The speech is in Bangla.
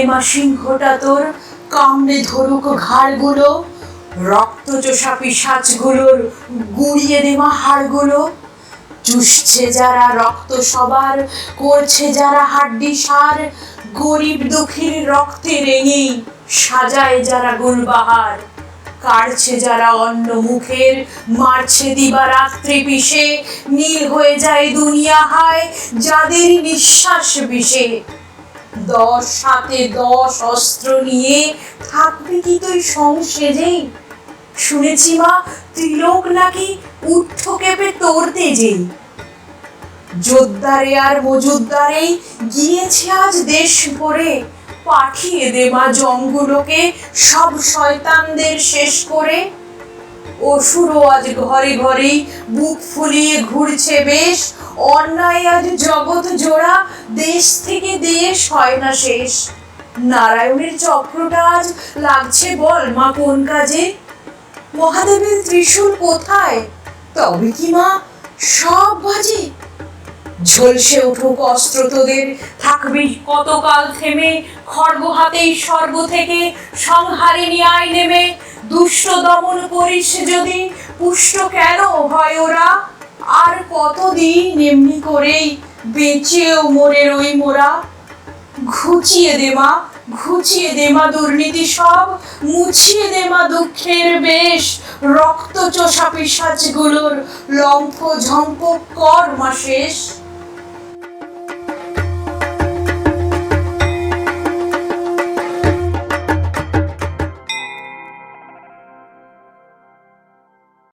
মা সিংহটা তোর কামড়ে ধরুক ঘাড়গুলো, রক্তচোষা পিশাচগুলোর গুড়িয়ে দে মা হাড়গুলো। চুষছে যারা রক্ত সবার, করছে যারা হাড্ডি সার, গরিব দুঃখীর রক্তে রেঙে সাজায় যারা গুলবাহার। কাড়ছে যারা অন্ন মুখের, মারছে দিবারাত্রি পিষে, নীল হয়ে যায় দুনিয়া হায় যাদের নিঃশ্বাস বিষে। 10 হাতে 10 অস্ত্র নিয়ে থাকবি কি তুই সংসেজেই? শুনেছি মা তিলক নাকি উঠো কেঁপে তোর তেজেই। জোদ্দারে আর মজুদ্দারেই গিয়েছে আজ দেশ ভরে, পাঠিয়ে দে মা জঙ্গলকে সব শয়তানদের শেষ করে। অসুরও আজ ঘরে ঘরেই বুক ফুলিয়ে ঘুরছে বেশ, অন্যায় আজ জগৎ জোড়া, দেশ থেকে দেশ হয় না শেষ। নারায়ণের চক্রটা আজ লাগছে বল মা কোন কাজে? মহাদেবের ত্রিশূল কোথায়? তবে কি মা সব বাজে? ঝলসে উঠুক অস্ত্র তোদের, থাকবি কতকাল থেমে, খড়গ হাতেই স্বর্গ থেকে সংহারিণী আয় নেমে। দুষ্ট দমন করিস যদি, পুষ্ট কেন হয় ওরা? আর কতদিন এমনি করেই বেঁচেও মরে রই মোরা। ঘুচিয়ে দে মা, ঘুচিয়ে দে মা দুর্নীতি সব, মুছিয়ে দে মা দুঃখের বেশ, রক্তচোষা পিশাচগুলোর লম্ফ ঝম্প কর মা শেষ।